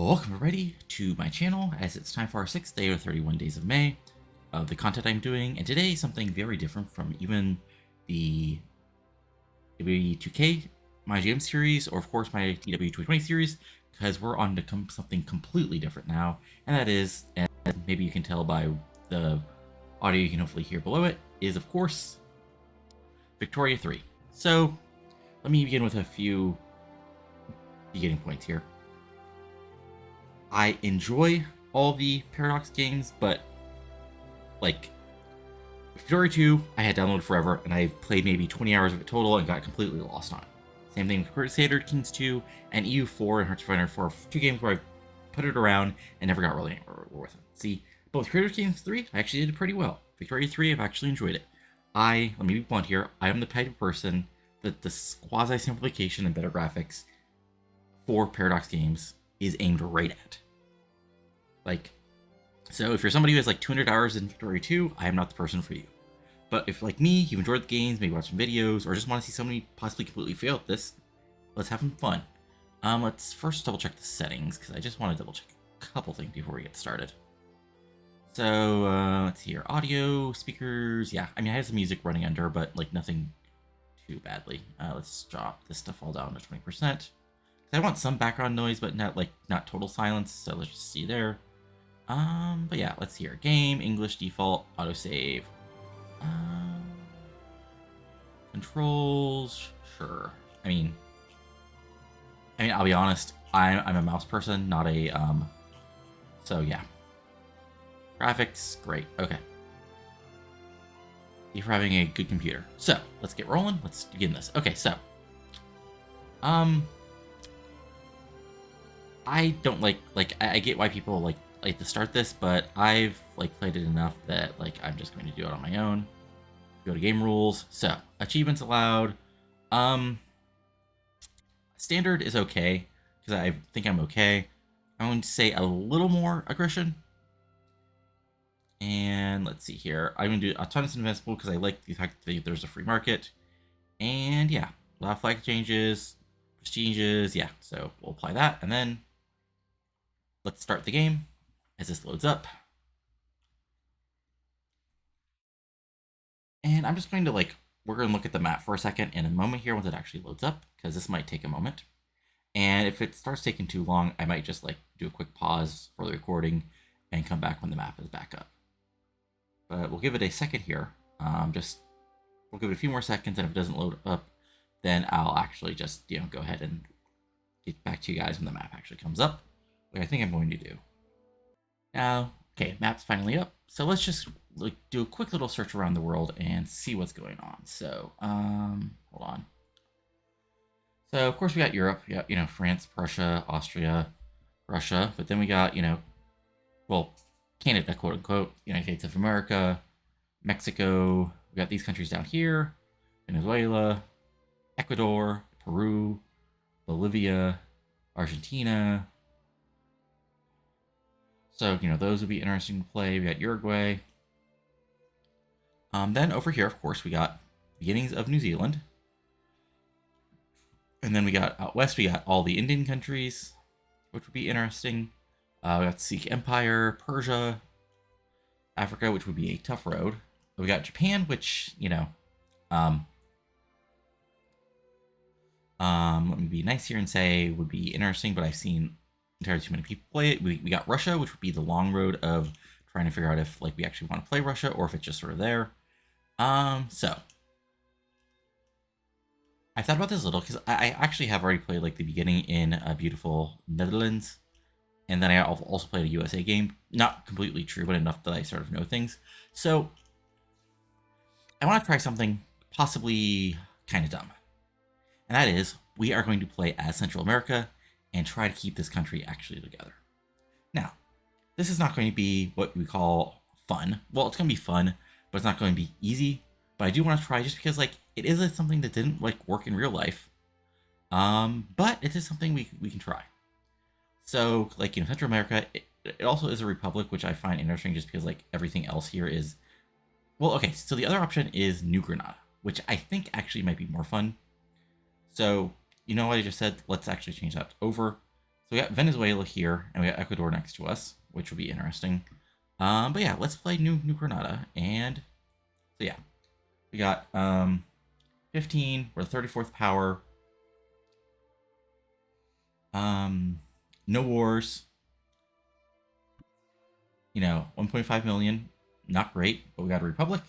Welcome everybody to my channel, as it's time for our 6th day or 31 days of May of the content I'm doing, and today something very different from even the TW2K, my GM series, or of course my TW2020 series, because we're on to something completely different now, and that is, and maybe you can tell by the audio you can hopefully hear below it, is of course Victoria 3. So let me begin with a few beginning points here. I enjoy all the Paradox games, but like Victoria 2, I had downloaded forever, and I've played maybe 20 hours of it total and got completely lost on it. Same thing with Crusader Kings 2 and EU4 and Hearts of Iron 4, two games where I put it around and never got really anywhere with it. See, but with Crusader Kings 3, I actually did pretty well. Victoria 3, I've actually enjoyed it. Let me be blunt here, I am the type of person that the quasi-simplification and better graphics for Paradox games is aimed right at. Like, so if you're somebody who has like 200 hours in Victoria 2, I am not the person for you. But if, like me, you've enjoyed the games, maybe watch some videos, or just want to see somebody possibly completely fail at this, let's have some fun. Let's first double check the settings, because I just want to double check a couple things before we get started. So, let's see here. Audio, speakers, yeah. I mean, I have some music running under, but like nothing too badly. Let's drop this stuff all down to 20%. I want some background noise, but not total silence, so let's just see there. But yeah, let's see here. Game, English default, autosave. Controls, sure. I mean, I'll be honest, I'm a mouse person, not a, so yeah. Graphics, great, okay. You're having a good computer. So, let's get rolling, let's begin this. Okay, so, I don't I get why people like to start this, but I've played it enough that I'm just going to do it on my own. Go to game rules. So achievements allowed. Standard is okay because I think I'm okay. I'm going to say a little more aggression. And let's see here. I'm going to do autonomous invincible because I like the fact that there's a free market. And yeah, allow flag changes, prestiges. Yeah, so we'll apply that, and then let's start the game as this loads up. And I'm just going to we're going to look at the map for a second in a moment here once it actually loads up, because this might take a moment. And if it starts taking too long, I might just do a quick pause for the recording and come back when the map is back up. But we'll give it a second here. We'll give it a few more seconds, and if it doesn't load up, then I'll actually just, go ahead and get back to you guys when the map actually comes up, like I think I'm going to do. Now, okay, map's finally up. So let's just do a quick little search around the world and see what's going on. So, hold on. So of course we got Europe. We got, France, Prussia, Austria, Russia. But then we got, well, Canada, quote unquote, United States of America, Mexico. We got these countries down here, Venezuela, Ecuador, Peru, Bolivia, Argentina. So, those would be interesting to play. We got Uruguay. Then over here, of course, we got beginnings of New Zealand. And then we got out west, we got all the Indian countries, which would be interesting. We got Sikh Empire, Persia, Africa, which would be a tough road. We got Japan, which, let me be nice here and say would be interesting, but I've seen entirely too many people play it. We got Russia, which would be the long road of trying to figure out if we actually want to play Russia or if it's just sort of there. So I thought about this a little because I actually have already played the beginning in beautiful Netherlands, and then I also played a USA game. Not completely true, but enough that I sort of know things. So I want to try something possibly kind of dumb, and that is we are going to play as Central America and try to keep this country actually together. Now, this is not going to be what we call fun. Well, it's going to be fun, but it's not going to be easy. But I do want to try just because, it is something that didn't, work in real life. But it is something we can try. So, Central America, it also is a republic, which I find interesting just because, everything else here is... Well, okay, so the other option is New Granada, which I think actually might be more fun. So... You know what I just said? Let's actually change that over. we got Venezuela here, and we got Ecuador next to us, which will be interesting. But yeah, let's play New Granada, and so yeah, we got 15. We're the 34th power. No wars. 1.5 million, not great, but we got a republic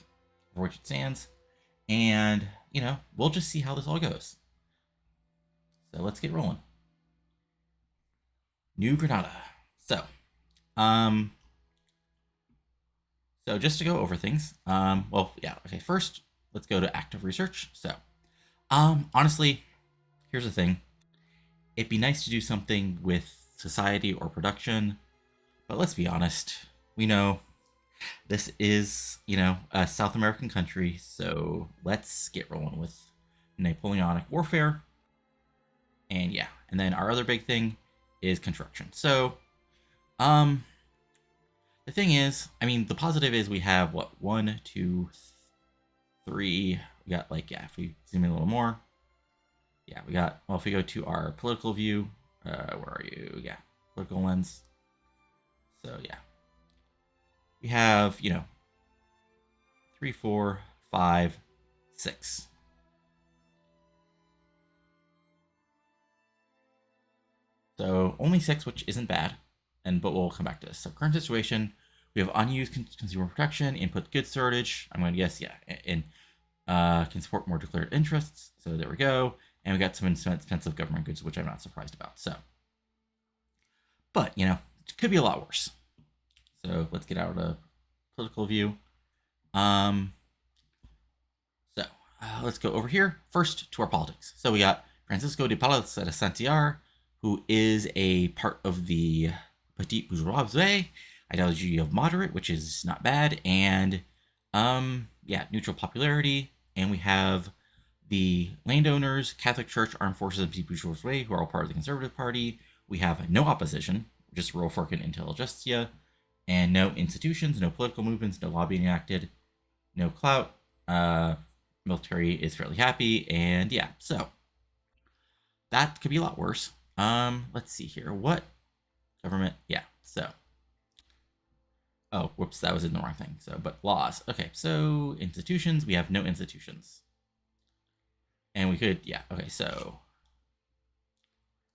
for which it stands, and we'll just see how this all goes. So let's get rolling. New Granada. So, um, so just to go over things, well, yeah, okay. First, let's go to active research. So, honestly, here's the thing: it'd be nice to do something with society or production, but let's be honest, we know this is, a South American country, so let's get rolling with Napoleonic warfare. And yeah, and then our other big thing is construction. So, um, the thing is, I mean, the positive is we have what, one, two, three. We got like, yeah, if we zoom in a little more, yeah, we got. Well, if we go to our political view, where are you? Yeah, political lens. So yeah, we have 3, 4, 5, 6. So only 6, which isn't bad, but we'll come back to this. So current situation, we have unused consumer protection, input goods shortage. I'm going to guess, yeah, and can support more declared interests. So there we go. And we got some expensive government goods, which I'm not surprised about. So, but it could be a lot worse. So let's get out of the political view. Um, so let's go over here first to our politics. So we got Francisco de Palos de Santiago, who is a part of the Petit Bourgeoisie, ideology of moderate, which is not bad, and yeah, neutral popularity. And we have the landowners, Catholic Church, Armed Forces, and Petit Bourgeoisie, who are all part of the Conservative Party. We have no opposition, just rural folk and intelligentsia, and no institutions, no political movements, no lobbying enacted, no clout. Military is fairly happy, and yeah, so that could be a lot worse. Let's see here. What government? Yeah, so. Oh, whoops, that was in the wrong thing. So, but laws. Okay, so institutions, we have no institutions. And we could, yeah, okay, so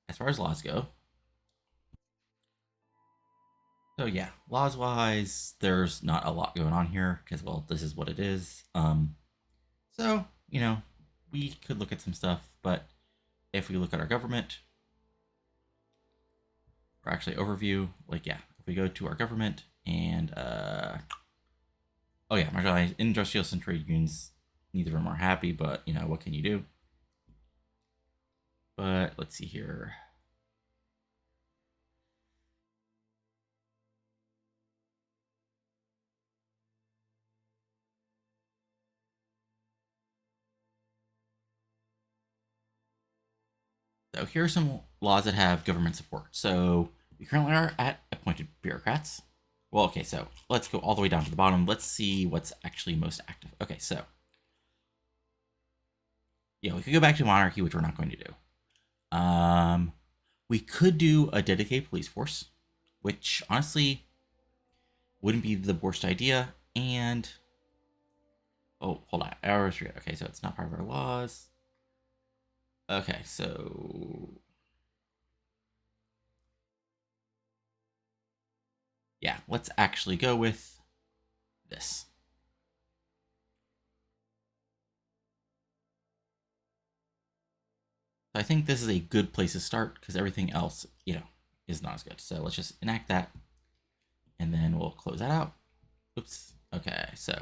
as far as laws go. So yeah, laws wise, there's not a lot going on here because, well, this is what it is. So, we could look at some stuff, but if we look at our government, or actually overview, like, yeah, if we go to our government and, oh yeah, marginalized industrial and trade unions, neither of them are happy, but, what can you do? But let's see here. So here are some laws that have government support. So we currently are at appointed bureaucrats. Well, okay, so let's go all the way down to the bottom. Let's see what's actually most active. Okay, so yeah, we could go back to monarchy, which we're not going to do. We could do a dedicated police force, which honestly wouldn't be the worst idea. And oh, hold on, okay, so it's not part of our laws. Okay, so yeah, let's actually go with this. So I think this is a good place to start because everything else, is not as good. So let's just enact that, and then we'll close that out. Oops. Okay, so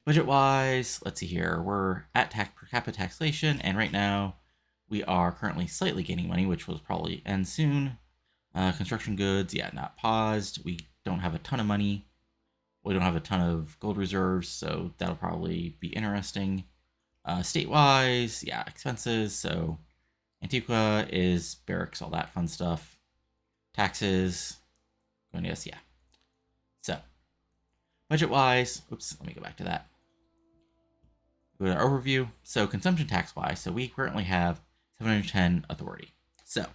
budget-wise, let's see here. We're at per capita taxation, and right now we are currently slightly gaining money, which will probably end soon. Construction goods, yeah, not paused. We don't have a ton of money. We don't have a ton of gold reserves, so that'll probably be interesting. State-wise, yeah, expenses. So Antigua is barracks, all that fun stuff. Taxes, going yes, yeah. So budget-wise, oops, let me go back to that. Go to our overview. So consumption tax-wise, so we currently have 710 authority. So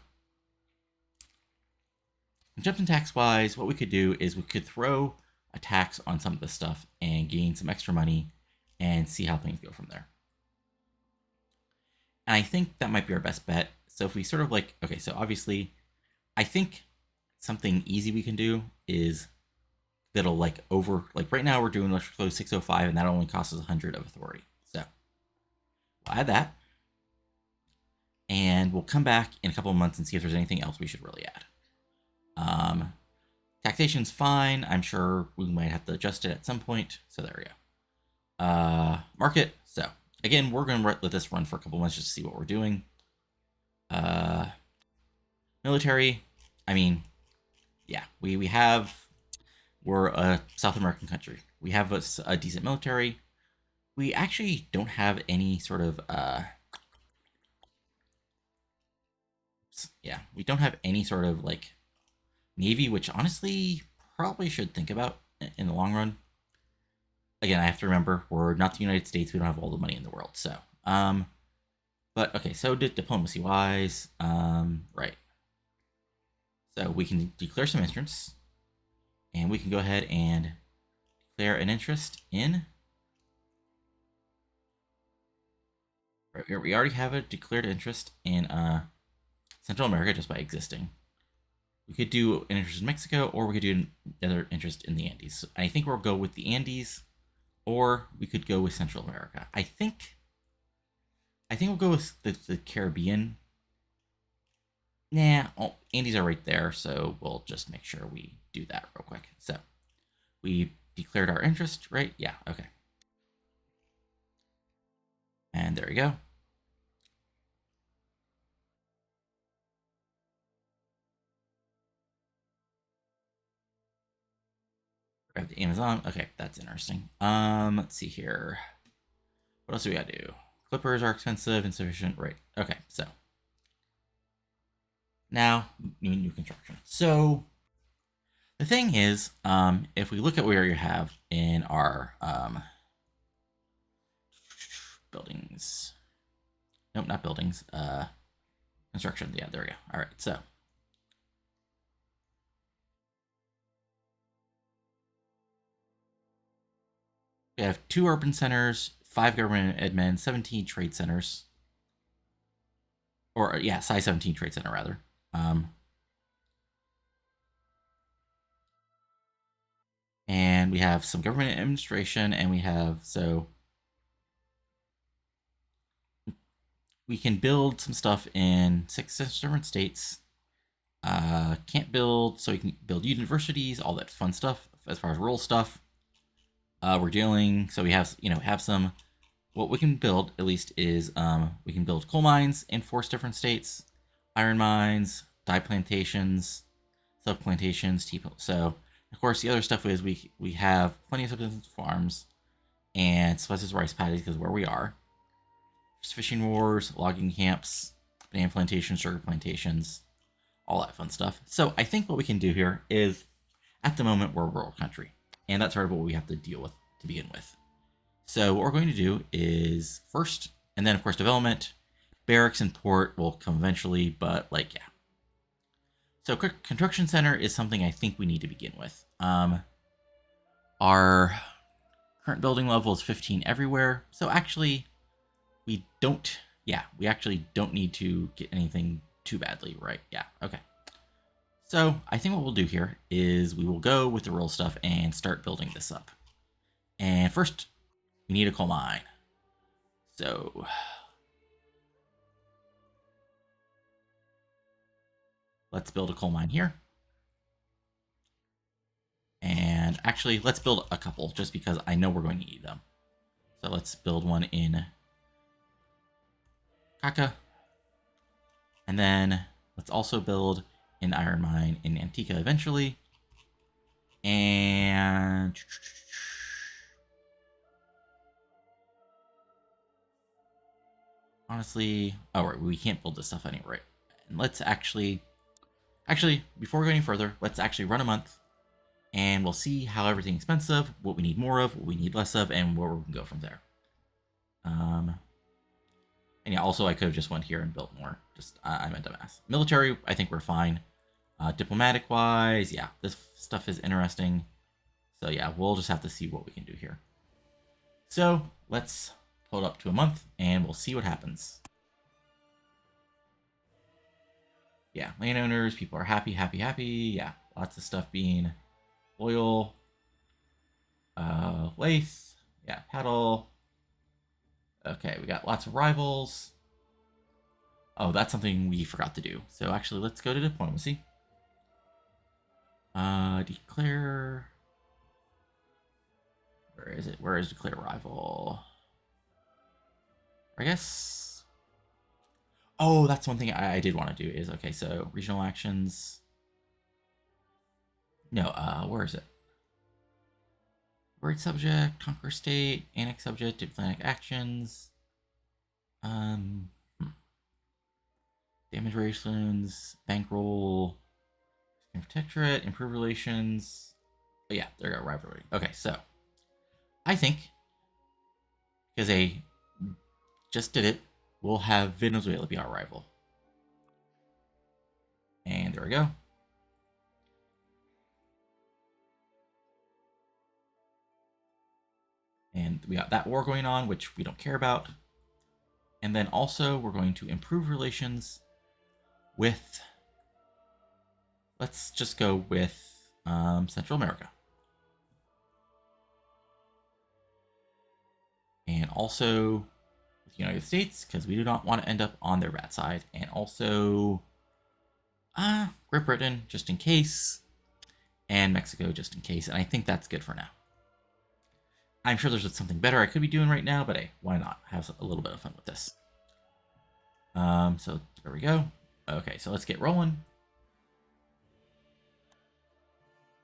Consumption tax wise, what we could do is we could throw a tax on some of this stuff and gain some extra money and see how things go from there. And I think that might be our best bet. So if we sort of like, okay, so obviously, I think something easy we can do is that'll like over, like right now we're doing electric code 605 and that only costs us 100 of authority. So we'll add that and we'll come back in a couple of months and see if there's anything else we should really add. Taxation's fine. I'm sure we might have to adjust it at some point. So there we go. Market. So again, we're going to let this run for a couple months just to see what we're doing. Military. I mean, yeah, we're a South American country. We have a decent military. We actually don't have any sort of we don't have any sort of like navy, which honestly probably should think about in the long run. Again, I have to remember we're not the United States. We don't have all the money in the world. So, but okay. So diplomacy wise, right. So we can declare some interests, and we can go ahead and declare an interest in. Right, we already have a declared interest in Central America just by existing. We could do an interest in Mexico, or we could do another interest in the Andes. So I think we'll go with the Andes, or we could go with Central America. I think we'll go with the Caribbean. Nah, Andes are right there, so we'll just make sure we do that real quick. So we declared our interest, right? Yeah, okay. And there we go. We have the Amazon. Okay, that's interesting. Let's see here. What else do we gotta do? Clippers are expensive, insufficient. Right. Okay, so now new construction. So the thing is, if we look at where you have in our buildings, nope, not buildings, construction. Yeah, there we go. All right, so we have 2 urban centers, 5 government admin, 17 trade centers, or yeah, size 17 trade center rather. And we have some government administration, and we have we can build some stuff in 6 different states. Can't build, so we can build universities, all that fun stuff as far as rural stuff. We're dealing, so we have some. What we can build at least is we can build coal mines in 4 different states, iron mines, dye plantations, silk plantations, tea. So of course the other stuff is we have plenty of subsistence farms and subsistence rice paddies because where we are. Fishing wars, logging camps, banana plantations, sugar plantations, all that fun stuff. So I think what we can do here is, at the moment, we're a rural country, and that's sort of what we have to deal with to begin with. So what we're going to do is first, and then of course development, barracks and port will come eventually, but like, yeah. So construction center is something I think we need to begin with. Our current building level is 15 everywhere, so actually we actually don't need to get anything too badly, right? Yeah, okay. So I think what we'll do here is we will go with the rural stuff and start building this up. And first, we need a coal mine. So let's build a coal mine here. And actually, let's build a couple just because I know we're going to need them. So let's build one in Kaka. And then let's also build an iron mine in Antica eventually. And honestly, oh right, we can't build this stuff anyway. And let's actually, before we go any further, let's actually run a month, and we'll see how everything's expensive, what we need more of, what we need less of, and where we can go from there. And yeah, also I could have just went here and built more. Just I meant to mass. Military, I think we're fine. Diplomatic wise, yeah, this stuff is interesting. So yeah, we'll just have to see what we can do here. So let's pull it up to a month and we'll see what happens. Yeah, landowners, people are happy, happy, happy. Yeah, lots of stuff being loyal. Lace. Yeah, paddle. Okay, we got lots of rivals. Oh, that's something we forgot to do. So actually, let's go to diplomacy. Declare. Where is it? Where is declare rival? I guess. Oh, that's one thing I did want to do is okay. So regional actions. No, where is it? Word subject, conquer state, annex subject, diplomatic actions. Um, damage relations, bankroll, protectorate, improve relations. Oh, yeah, there we go, rivalry. Okay, so I think because they just did it, we'll have Venezuela be our rival. And there we go. And we got that war going on, which we don't care about. And then also, we're going to improve relations with. Let's just go with Central America. And also with the United States, because we do not want to end up on their bad side. And also Great Britain, just in case. And Mexico, just in case. And I think that's good for now. I'm sure there's something better I could be doing right now, but hey, why not have a little bit of fun with this? So there we go. Okay, so let's get rolling.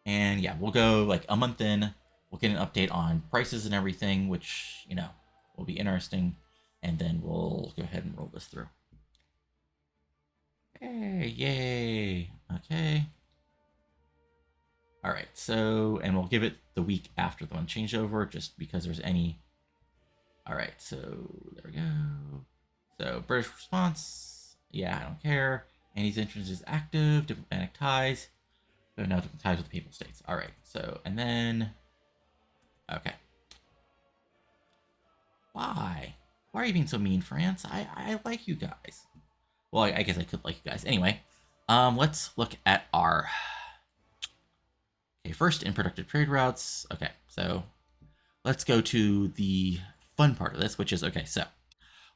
And yeah, we'll go like a month in. We'll get an update on prices and everything, which, you know, will be interesting. And then we'll go ahead and roll this through. Hey, yay. Okay. All right, so, and we'll give it the week after the one changeover, just because there's any. All right, so there we go. So British response, yeah, I don't care. Annie's interest is active. Diplomatic ties. So no ties with the Papal States. All right, so and then, okay. Why? Why are you being so mean, France? I like you guys. Well, I guess I could like you guys anyway. Let's look at our. Okay, first in productive trade routes. Okay, so let's go to the fun part of this, which is okay. So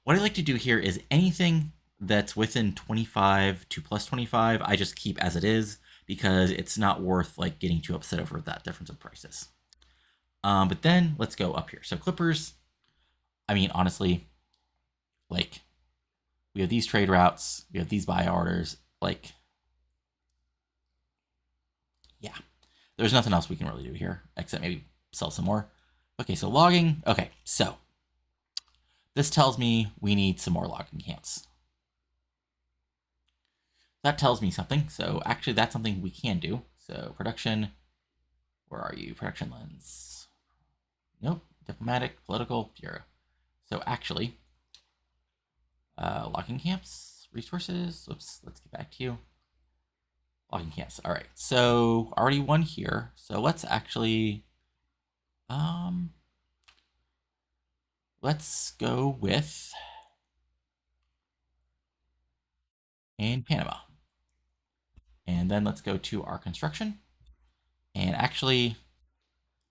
what I like to do here is anything that's within 25 to plus 25, I just keep as it is because it's not worth like getting too upset over that difference of prices. But then let's go up here. So Clippers, I mean, honestly, like we have these trade routes, we have these buy orders, like, yeah, there's nothing else we can really do here except maybe sell some more. Okay, so logging. Okay, so this tells me we need some more logging camps. That tells me something. So actually, that's something we can do. So production, where are you? Production lens. Nope. Diplomatic, political, bureau. So actually, logging camps, resources. Oops, let's get back to you. Logging camps. All right. So already one here. So let's actually, let's go with in Panama. And then let's go to our construction. And actually,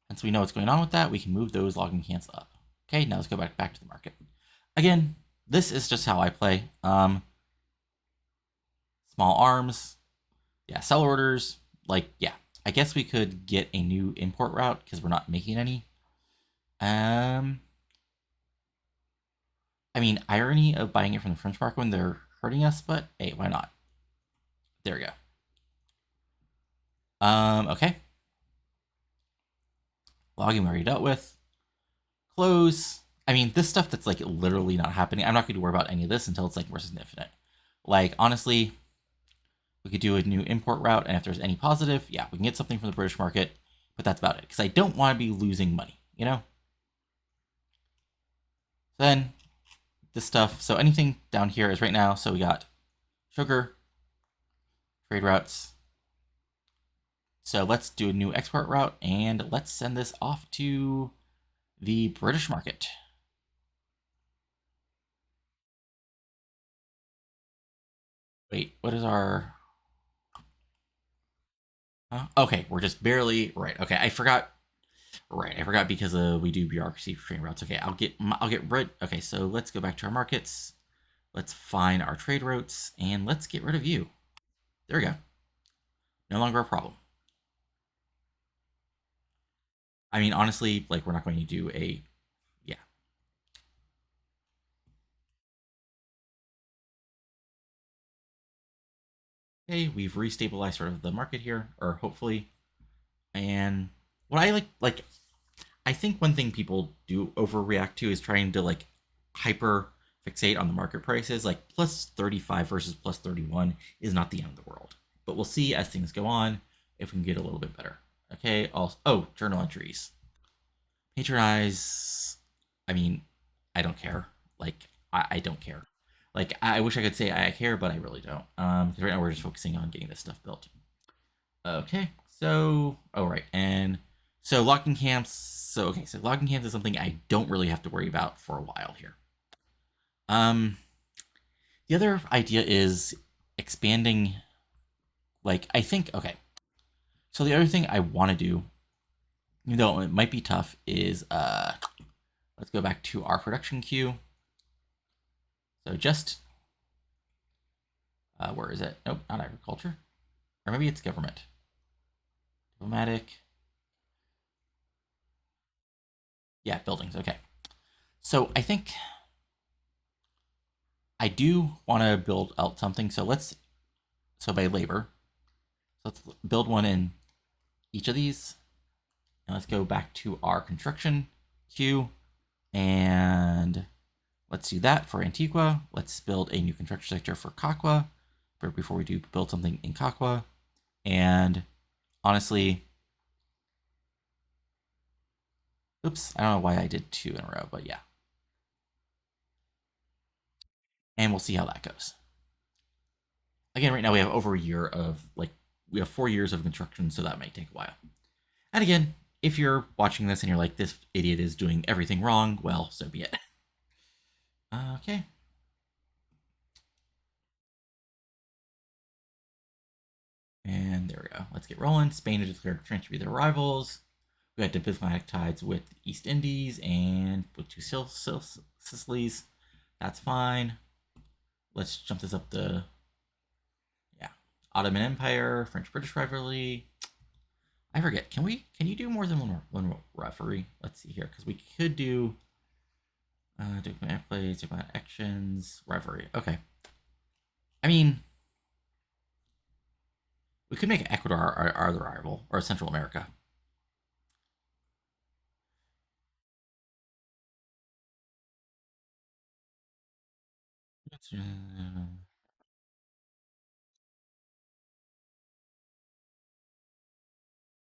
since we know what's going on with that, we can move those logging camps up. Okay, now let's go back to the market. Again, this is just how I play. Small arms. Yeah, sell orders. Like, yeah. I guess we could get a new import route because we're not making any. I mean, irony of buying it from the French market when they're hurting us, but hey, why not? There we go. Okay. Logging we already dealt with. Close. I mean, this stuff that's like literally not happening. I'm not going to worry about any of this until it's like more significant. Like, honestly, we could do a new import route, and if there's any positive, yeah, we can get something from the British market, but that's about it. Because I don't want to be losing money, you know? Then, this stuff. So anything down here is right now. So we got sugar, trade routes. So let's do a new export route and let's send this off to the British market. Wait, what is our... Okay, we're just barely... Right, okay, I forgot. Right, I forgot because we do bureaucracy for train routes. Okay, I'll get rid... Okay, so let's go back to our markets. Let's find our trade routes and let's get rid of you. There we go. No longer a problem. I mean, honestly, like, we're not going to do a... Yeah. Okay, we've restabilized sort of the market here, or hopefully. And what I I think one thing people do overreact to is trying to, like, hyper fixate on the market prices. Like, plus 35 versus plus 31 is not the end of the world. But we'll see as things go on if we can get a little bit better. Okay, also... Oh, journal entries. Patronize. I mean, I don't care. Like, I don't care. Like, I wish I could say I care, but I really don't. Because right now we're just focusing on getting this stuff built. Okay, so... Oh, right, and... So locking camps... So, okay, so locking camps is something I don't really have to worry about for a while here. Um, the other idea is expanding... Like, I think... Okay, so the other thing I want to do, even though it might be tough, is... Let's go back to our production queue. So just... where is it? Nope, not agriculture. Or maybe it's government. Diplomatic. Yeah, buildings. Okay. So I think I do want to build out something. So let's... So by labor. So let's build one in each of these. And let's go back to our construction queue. And let's do that for Antigua. Let's build a new construction sector for Kakwa. But before we do build something in Kakwa. And honestly... Oops, I don't know why I did two in a row, but yeah. And we'll see how that goes. Again, right now we have over a year of, like, we have 4 years of construction, so that might take a while. And again, if you're watching this and you're like, this idiot is doing everything wrong, well, so be it. Okay. And there we go. Let's get rolling. Spain has declared French to be their rivals. We got diplomatic ties with the East Indies and with two Sicilies. That's fine. Let's jump this up to... Yeah. Ottoman Empire, French-British rivalry. I forget. Can you do more than one referee? Let's see here, because we could do diplomatic plays, diplomatic actions, referee. Okay. I mean, we could make Ecuador our other rival, or Central America.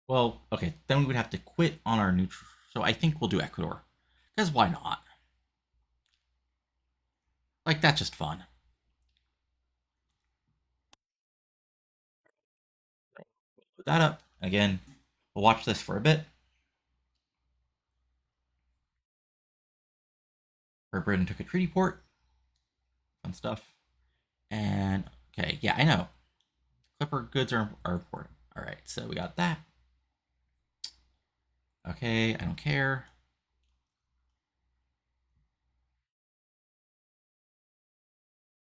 Well, okay, then we would have to quit on our neutral. So I think we'll do Ecuador, because why not? Like, that's just fun. Put that up again. We'll watch this for a bit. Great Britain took a treaty port. Fun stuff. And okay, yeah, I know. Clipper goods are important. All right, so we got that. Okay, I don't care.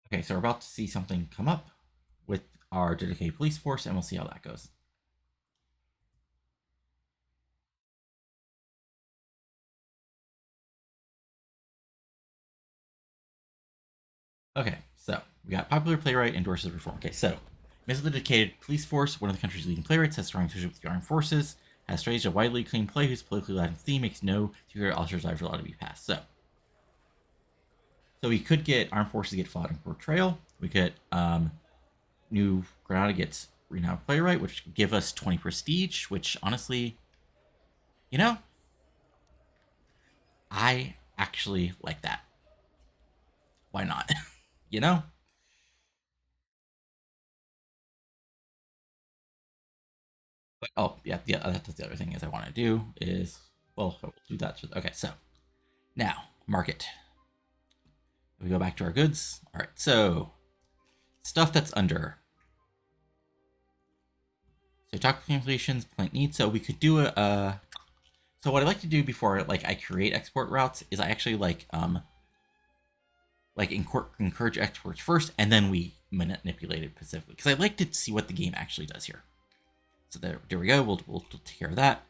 Okay, so we're about to see something come up with our dedicated police force, and we'll see how that goes. Okay, so we got popular playwright endorses reform. Okay, so Ms. the dedicated police force, one of the country's leading playwrights, has strong association with the armed forces, has staged a widely acclaimed play whose politically Latin theme makes no secret author's desire for law to be passed. So we could get armed forces get fought in portrayal. We could New Granada gets renowned playwright, which give us 20 prestige. Which honestly, you know, I actually like that. Why not? you know, But oh yeah, yeah, that's the other thing is I want to do is well, we'll do that. Okay, so now market. We go back to our goods. All right, so stuff that's under. So talk completions, plant needs. So we could do a. So what I like to do before like I create export routes is I actually like encourage exports first, and then we manipulate it specifically because I like to see what the game actually does here. So there we go. We'll take care of that.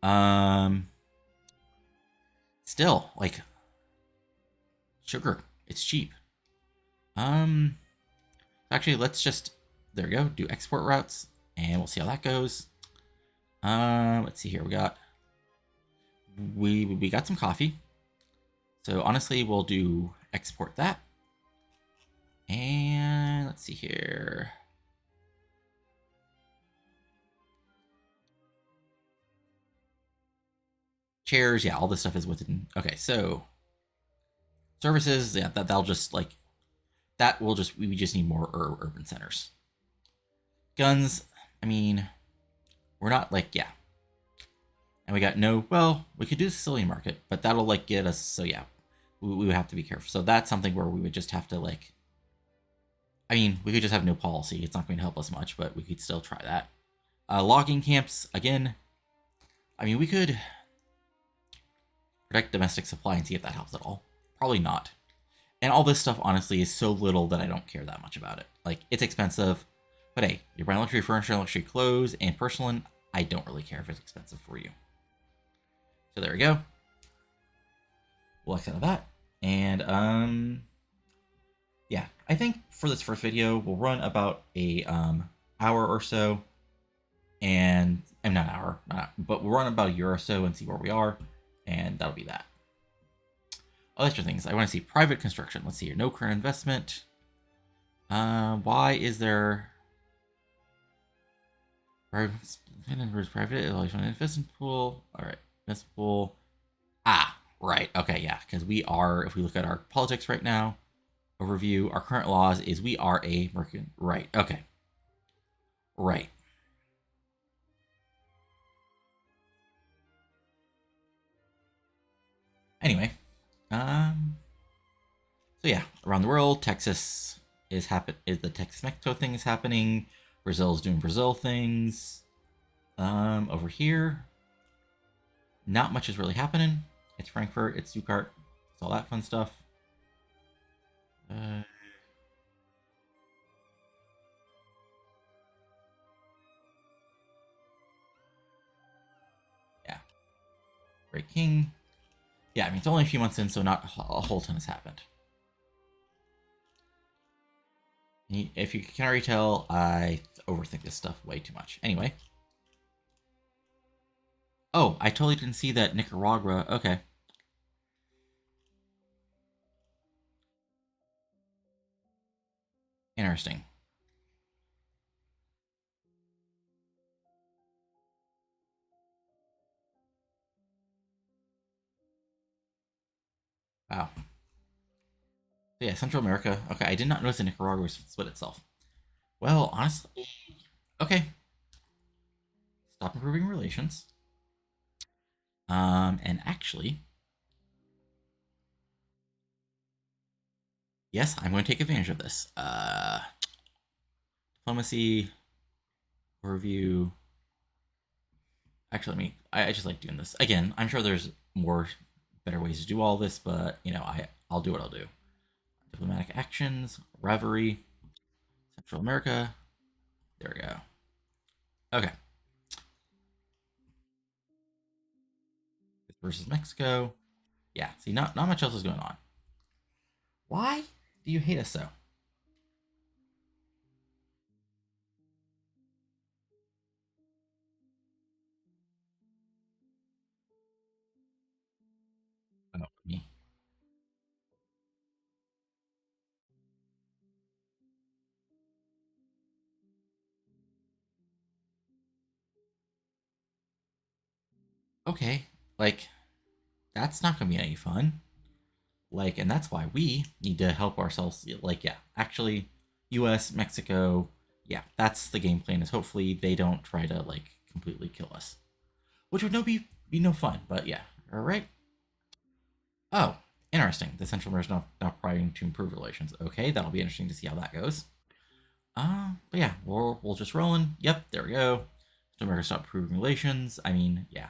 Um, Still like sugar, it's cheap. Um, Actually, let's just there we go. Do export routes, and we'll see how that goes. Let's see here. We got some coffee. So honestly, we'll do export that. And let's see here. Chairs, yeah, all this stuff is within. Okay, so services, yeah, that'll just like that will just we just need more urban centers. Guns, I mean, we're not like yeah, and we got no. Well, we could do the Sicilian market, but that'll like get us. So yeah, we would have to be careful. So that's something where we would just have to like. I mean, we could just have no policy. It's not going to help us much, but we could still try that. Logging camps again. I mean, we could protect domestic supply and see if that helps at all. Probably not. And all this stuff, honestly, is so little that I don't care that much about it. Like, it's expensive, but hey, you're buying luxury furniture, luxury clothes, and porcelain. I don't really care if it's expensive for you. So there we go. We'll X out of that. And, yeah, I think for this first video, we'll run about a, hour or so. And, I'm not an hour, but we'll run about a year or so and see where we are. And that'll be that. Oh, extra things. I want to see private construction. Let's see here. No current investment. Why is there private investment pool? All right, investment pool. Ah, right. Okay, yeah. Because we are. If we look at our politics right now, overview. Our current laws is we are a merchant. Right. Okay. Right. Anyway. Um. So yeah, around the world, Texas is the Texas Mexico thing is happening. Brazil's doing Brazil things. Over here, not much is really happening. It's Frankfurt, it's Stuttgart, it's all that fun stuff. Uh, yeah, Great King. Yeah, I mean it's only a few months in, so not a whole ton has happened. If you can already tell, I overthink this stuff way too much. Anyway. Oh, I totally didn't see that Nicaragua. Okay. Interesting. Wow. So yeah, Central America. Okay, I did not notice that Nicaragua split itself. Well, honestly, okay. Stop improving relations. And actually, yes, I'm going to take advantage of this. Diplomacy, review. Actually, I just like doing this. Again, I'm sure there's more better ways to do all this, but you know, I'll do what I'll do. Diplomatic actions, reverie, Central America. There we go. Okay. Versus Mexico. Yeah. See, not much else is going on. Why do you hate us so? Oh, me. Okay. Like that's not gonna be any fun. Like, and that's why we need to help ourselves. Like, yeah, actually, U.S., Mexico, yeah, that's the game plan. Is hopefully they don't try to like completely kill us, which would be no fun. But yeah, all right. Oh, interesting. The Central America is not trying to improve relations. Okay, that'll be interesting to see how that goes. But yeah, we'll just rolling. Yep, there we go. Central America stop improving relations. I mean, yeah.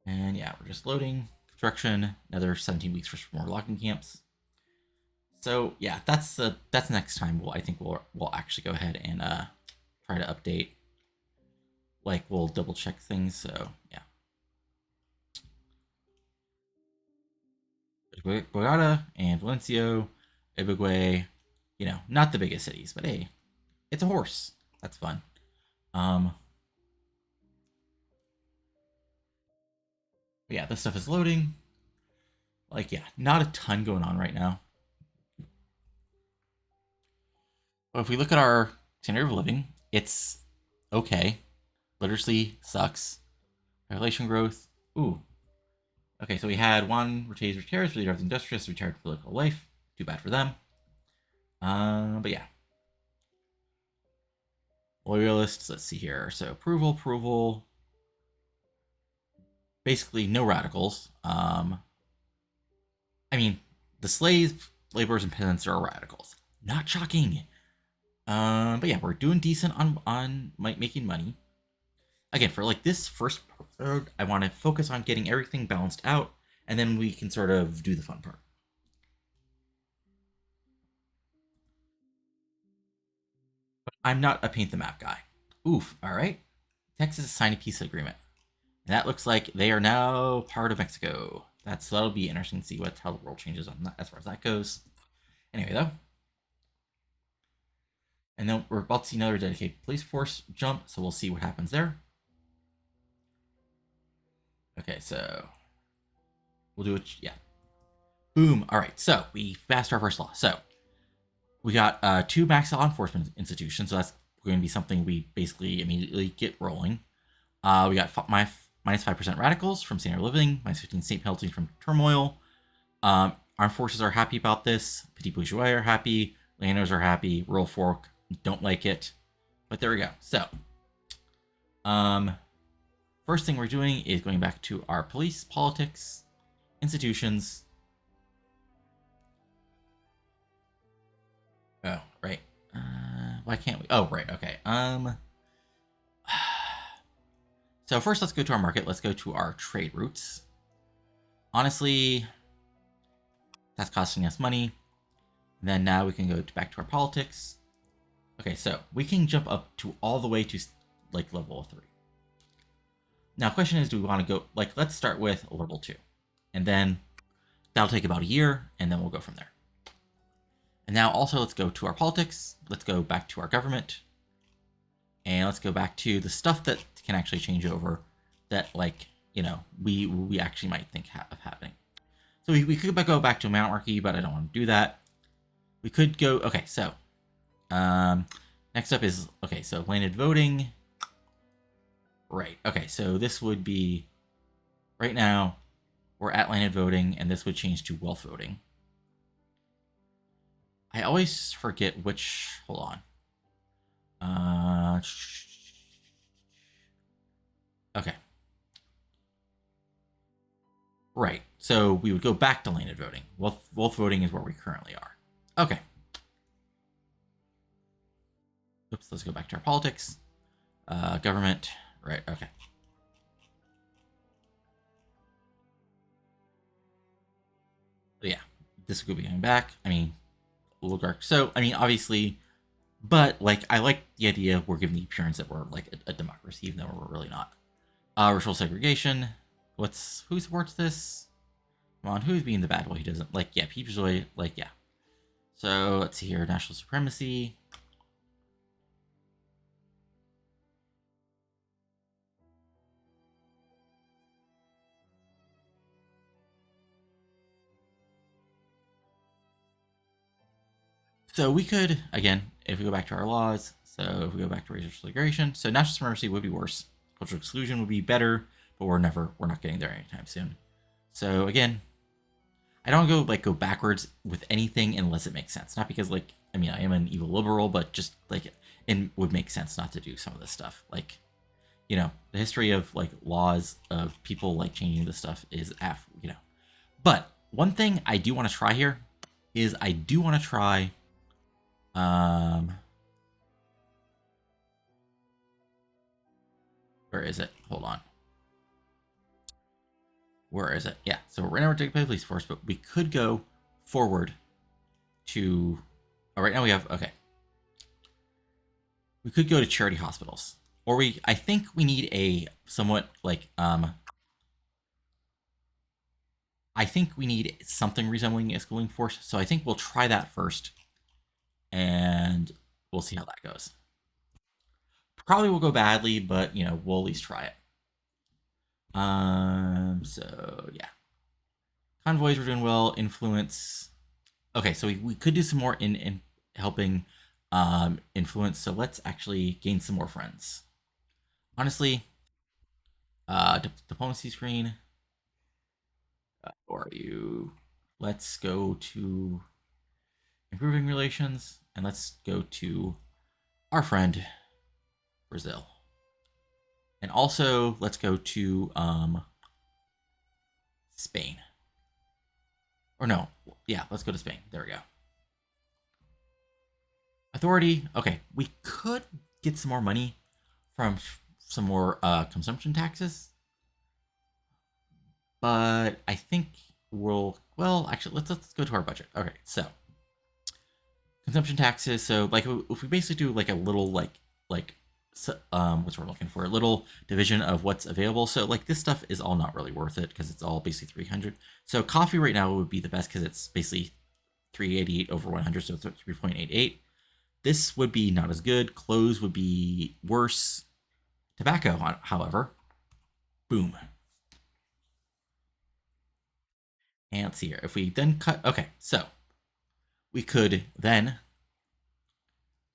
And yeah, we're just loading. Construction, another 17 weeks for more logging camps. So yeah, that's next time. I think we'll actually go ahead and try to update. Like we'll double check things. So yeah, Bogota and Valencia, Ibigwe, not the biggest cities, but hey, it's a horse. That's fun. Um, yeah, this stuff is loading. Like yeah, not a ton going on right now. But if we look at our standard of living, it's okay. Literacy sucks. Population growth. Ooh. Okay, so we had one retires, leader of the industrious, retired political life. Too bad for them. But yeah. Loyalists, let's see here. So approval. Basically, no radicals. I mean, the slaves, laborers, and peasants are radicals. Not shocking. But yeah, we're doing decent on making money. Again, for like this first episode, I want to focus on getting everything balanced out, and then we can sort of do the fun part. But I'm not a paint the map guy. Oof. All right. Texas signed a peace agreement, and that looks like they are now part of Mexico. That'll be interesting to see how the world changes on that as far as that goes. Anyway, though, and then we're about to see another dedicated police force jump, so we'll see what happens there. Okay, so we'll do it. Yeah. Boom. All right. So we passed our first law. So we got two max law enforcement institutions. So that's going to be something we basically immediately get rolling. We got minus 5% radicals from standard living, minus 15 state penalties from turmoil. Armed forces are happy about this. Petit bourgeois are happy. Landowners are happy. Rural folk don't like it. But there we go. So, first thing we're doing is going back to our police, politics, institutions. Oh, right. Why can't we? Oh, right. Okay. So first, let's go to our market. Let's go to our trade routes. Honestly, that's costing us money. Then now we can go back to our politics. Okay, so we can jump up to all the way to like level 3. Now, question is, do we want to go like let's start with level 2, and then that'll take about a year, and then we'll go from there. And now also let's go to our politics. Let's go back to our government. And let's go back to the stuff that can actually change over that, like, we actually might think of happening. So we could go back to monarchy, but I don't want to do that. We could go, okay, so next up is, okay, so landed voting. Right, okay, so this would be, right now, we're at landed voting, and this would change to wealth voting. I always forget which, hold on. Okay. Right. So we would go back to landed voting. Wealth voting is where we currently are. Okay. Oops, let's go back to our politics. Government. Right, okay. But yeah, this could be going back. I mean, oligarch. So, I mean, obviously, but like, I like the idea we're giving the appearance that we're like a democracy, even though we're really not. Racial segregation. Who supports this? Come on, who's being the bad boy? He doesn't like. Yeah, Peeps really like. Yeah. So let's see here. National supremacy. So we could, again, if we go back to our laws, so if we go back to racial segregation, so national supremacy would be worse. Cultural exclusion would be better, but we're not getting there anytime soon. So again, I don't go backwards with anything unless it makes sense. Not because like I mean I am an evil liberal, but just like it would make sense not to do some of this stuff. Like the history of like laws of people like changing this stuff is But one thing I do want to try here is I do want to try um where is it? Hold on. Where is it? Yeah, so we're gonna take by the police force, but we could go forward to right now we have okay. We could go to charity hospitals. Or I think we need a somewhat like I think we need something resembling a schooling force. So I think we'll try that first and we'll see how that goes. Probably will go badly, but we'll at least try it. So yeah. Convoys were doing well. Influence. Okay, so we could do some more in helping influence. So let's actually gain some more friends. Honestly, diplomacy screen. Or you? Let's go to improving relations and let's go to our friend Brazil. And also let's go to Spain. Or no, yeah, let's go to Spain. There we go. Authority. Okay, we could get some more money from some more consumption taxes, but I think well actually let's go to our budget. Okay, so consumption taxes. So like if we basically do like a little like what's we're looking for a little division of what's available. So like this stuff is all not really worth it because it's all basically 300. So coffee right now would be the best because it's basically 388 over 100, so it's 3.88. This would be not as good. Clothes would be worse. Tobacco, however, boom. And let's see here. If we then cut, okay, so we could then,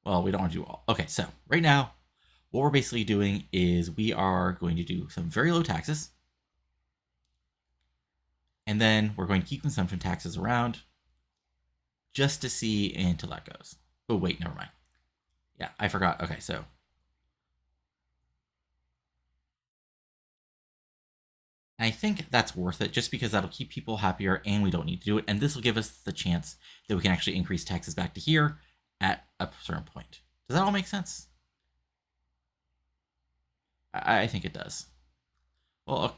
well, we don't want to do all. Okay, so right now, what we're basically doing is we are going to do some very low taxes. And then we're going to keep consumption taxes around just to see until that goes. Oh, wait, never mind. Yeah, I forgot. Okay, so I think that's worth it just because that'll keep people happier and we don't need to do it. And this will give us the chance that we can actually increase taxes back to here at a certain point. Does that all make sense? I think it does. Well,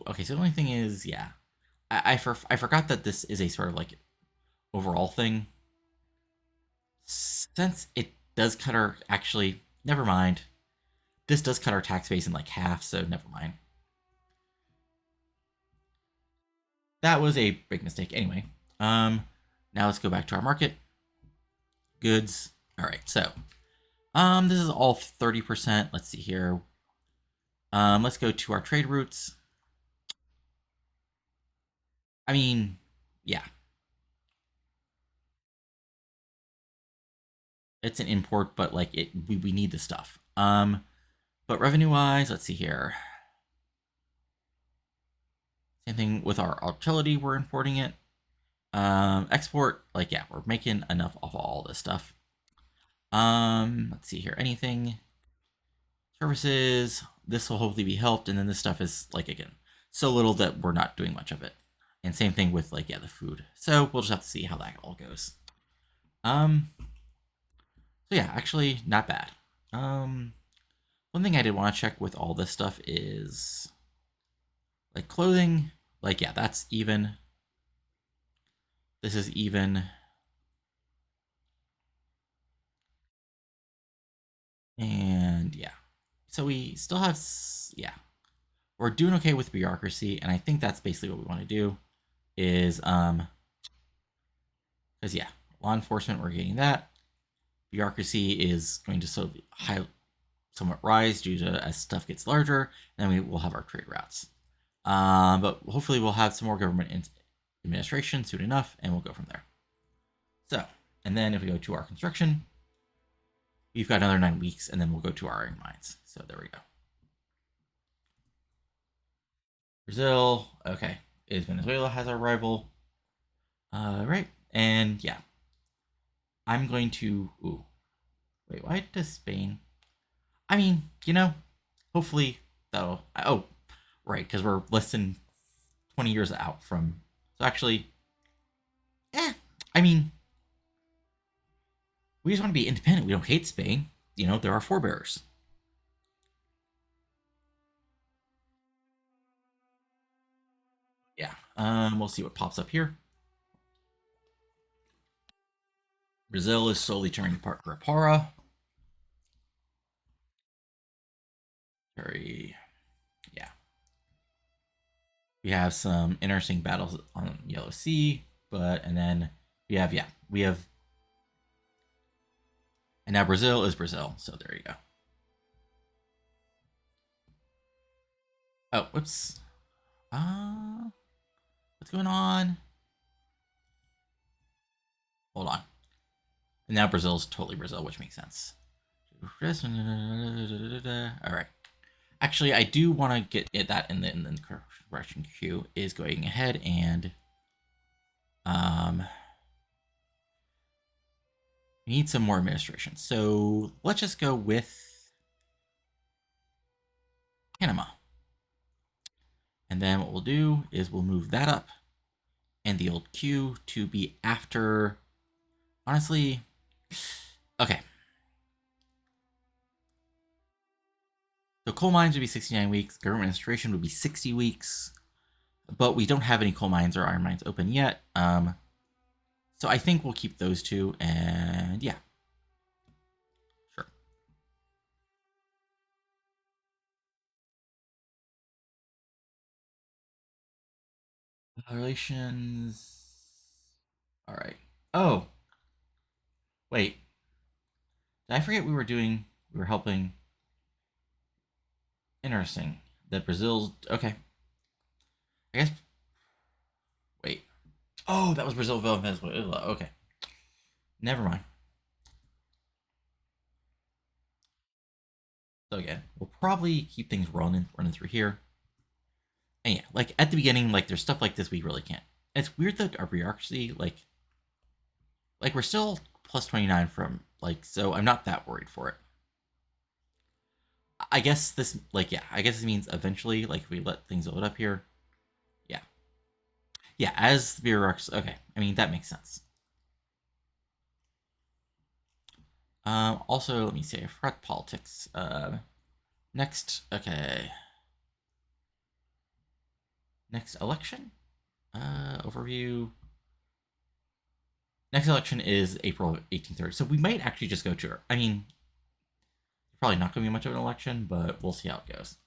okay, so the only thing is, yeah, I forgot that this is a sort of like overall thing. Since it does cut our, actually, never mind. This does cut our tax base in like half, so never mind. That was a big mistake. Anyway, now let's go back to our market. Goods. All right, so this is all 30%. Let's see here. Let's go to our trade routes. I mean, yeah, it's an import, but like we need the stuff. But revenue wise, let's see here. Same thing with our utility, we're importing it. Export, like yeah, we're making enough off of all this stuff. Let's see here. Anything services, this will hopefully be helped, and then this stuff is like again so little that we're not doing much of it. And same thing with like yeah the food. So we'll just have to see how that all goes. So yeah, actually not bad. One thing I did want to check with all this stuff is like clothing. Like yeah, that's even. This is even. And yeah, so we still have yeah, we're doing okay with bureaucracy, and I think that's basically what we want to do. Is because yeah, law enforcement we're getting that. Bureaucracy is going to somewhat rise due to as stuff gets larger, and then we will have our trade routes. But hopefully we'll have some more government administration soon enough, and we'll go from there. So, and then if we go to our construction, we've got another 9 weeks, and then we'll go to our iron mines. So there we go. Brazil, okay. Is Venezuela has our rival. Right. And yeah, I'm going to. Ooh, wait, why does Spain? I mean, hopefully that'll. Oh, right, because we're less than 20 years out from. So actually, I mean, we just want to be independent. We don't hate Spain. They're our forebears. Yeah. We'll see what pops up here. Brazil is slowly tearing apart Rapara. Very, yeah. We have some interesting battles on Yellow Sea, and then we have, and now Brazil is Brazil. So there you go. Oh, whoops. Uh, what's going on? Hold on. And now Brazil's totally Brazil, which makes sense. All right. Actually, I do want to get that in the correction queue. Is going ahead and um we need some more administration. So let's just go with Panama. And then what we'll do is we'll move that up and the old queue to be after. Honestly, okay. So coal mines would be 69 weeks. Government administration would be 60 weeks. But we don't have any coal mines or iron mines open yet. So I think we'll keep those two. And yeah, sure. Relations. All right. Oh, wait. Did I forget we were helping? Interesting. That Brazil's. Okay. I guess. Wait. Oh, that was Brazil, Venezuela. Okay. Never mind. So again, we'll probably keep things running through here. And yeah, like at the beginning, like there's stuff like this we really can't. It's weird that our bureaucracy, like we're still plus 29 from so I'm not that worried for it. I guess this yeah, I guess it means eventually, like if we let things load up here. Yeah. Yeah, as the bureaucracy, okay. I mean that makes sense. Also let me say forgot politics. Next, okay. Next election? Overview. Next election is April of 1830. So we might actually just go to her. I mean, probably not going to be much of an election, but we'll see how it goes.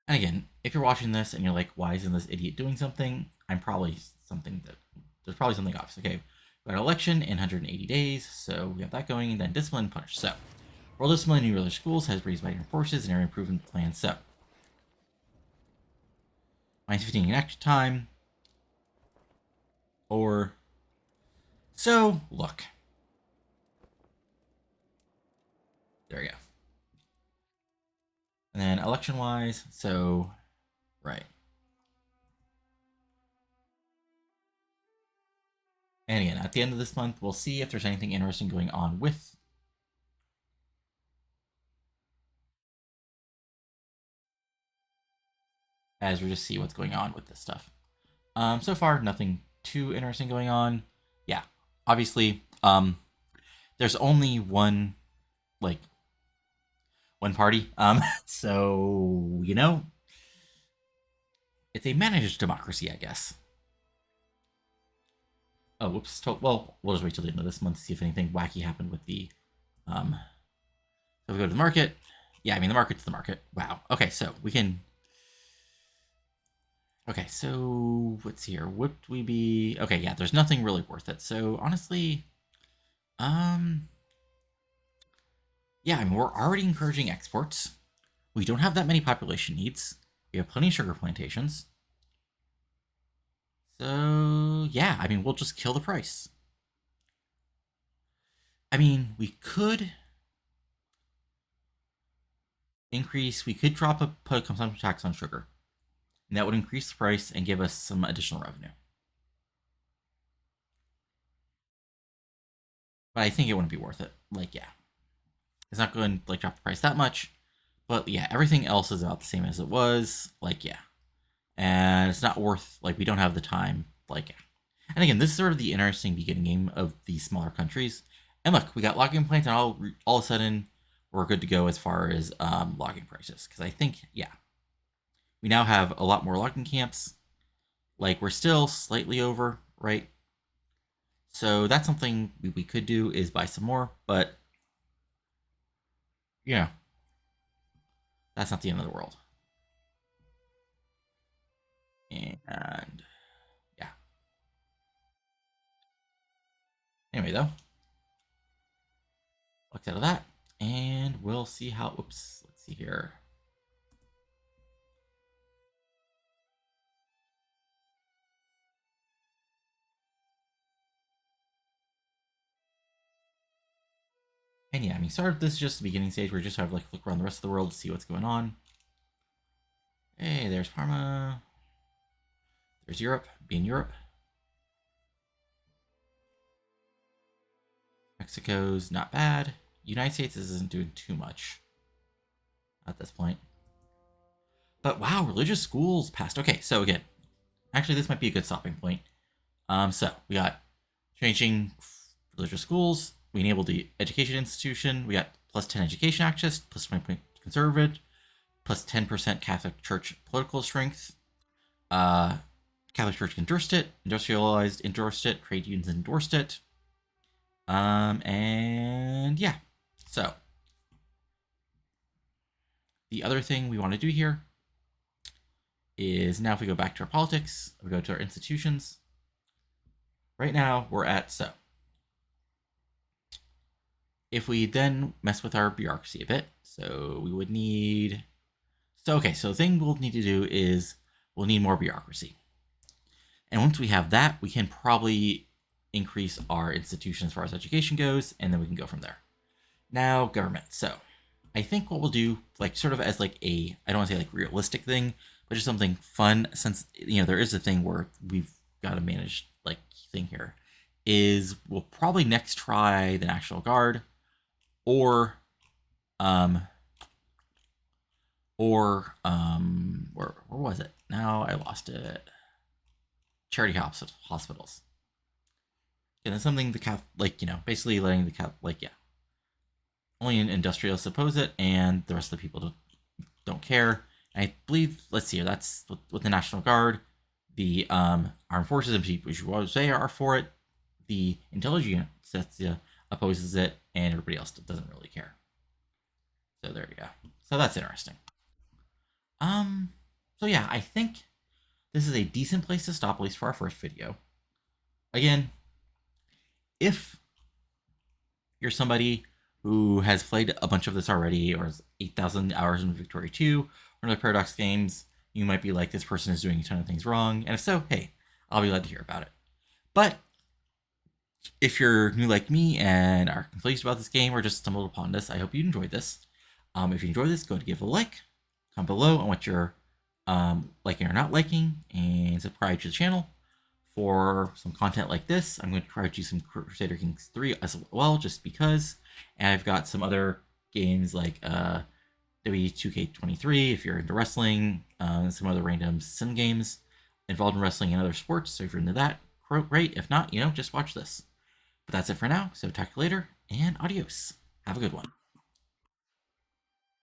And again, if you're watching this and you're like, why isn't this idiot doing something? There's probably something off. Okay, we got an election in 180 days, so we have that going, and then discipline and punish. So, world discipline in new village schools has raised by forces and area improvement plans. So, minus 15 in action time, or so. Look, there you go. And then election wise, so right. And again, at the end of this month, we'll see if there's anything interesting going on with as we just see what's going on with this stuff. So far, nothing too interesting going on. Yeah, obviously, there's only like one party. So it's a managed democracy, I guess. Oh, whoops. Well, we'll just wait till the end of this month to see if anything wacky happened with the. So we go to the market. Yeah, I mean the market's the market. Wow. Okay, so we can. Okay, so what's here? Would we be okay? Yeah, there's nothing really worth it. So honestly, um, yeah, I mean we're already encouraging exports. We don't have that many population needs. We have plenty of sugar plantations. So yeah, I mean we'll just kill the price. I mean, we could put a consumption tax on sugar, and that would increase the price and give us some additional revenue. But I think it wouldn't be worth it. Like, yeah, it's not going to like drop the price that much. But yeah, everything else is about the same as it was. Like, yeah, and it's not worth like we don't have the time. Like, yeah. And again, this is sort of the interesting beginning game of these smaller countries. And look, we got logging plants, and all of a sudden we're good to go as far as logging prices. Because I think, yeah, we now have a lot more logging camps. Like we're still slightly over, right? So that's something we could do is buy some more, but yeah, that's not the end of the world. And yeah. Anyway, though, looked out of that, and we'll see how. Oops, let's see here. And yeah, I mean, this is just the beginning stage. We're just have like look around the rest of the world to see what's going on. Hey, there's Parma. There's Europe. Be in Europe. Mexico's not bad. United States isn't doing too much at this point. But wow, religious schools passed. Okay, so again, actually, this might be a good stopping point. So we got changing religious schools. We enabled the education institution. We got plus 10 education access, plus 20% conservative, plus 10% Catholic Church political strength. Uh, Catholic Church endorsed it, industrialized endorsed it, trade unions endorsed it. And yeah. So the other thing we want to do here is now if we go back to our politics, we go to our institutions. Right now we're at so. If we then mess with our bureaucracy a bit, so we would need. So okay, so the thing we'll need to do is we'll need more bureaucracy. And once we have that, we can probably increase our institution as far as education goes, and then we can go from there. Now, government. So I think what we'll do, like sort of as like I don't want to say like realistic thing, but just something fun, since there is a thing where we've got to manage like thing here, is we'll probably next try the National Guard, or where was it? Now I lost it. Charity hospitals. And it's something the cap like basically letting the cap like yeah, only an industrialists oppose it, and the rest of the people don't care. And I believe let's see here, that's with the National Guard, the armed forces and people who say are for it. The intelligence opposes it, and everybody else doesn't really care. So there you go. So that's interesting. Um, so yeah, I think this is a decent place to stop, at least for our first video. Again, if you're somebody who has played a bunch of this already, or has 8,000 hours in Victoria 2, or other Paradox games, you might be like, this person is doing a ton of things wrong. And if so, hey, I'll be glad to hear about it. But if you're new like me and are confused about this game or just stumbled upon this, I hope you enjoyed this. If you enjoyed this, go to give a like, comment below on what you're liking or not liking, and subscribe to the channel for some content like this. I'm going to try to do some Crusader Kings 3 as well, just because. And I've got some other games like W2K23 if you're into wrestling, some other random sim games involved in wrestling and other sports. So if you're into that, great. If not, just watch this. But that's it for now. So talk to you later, and adios. Have a good one.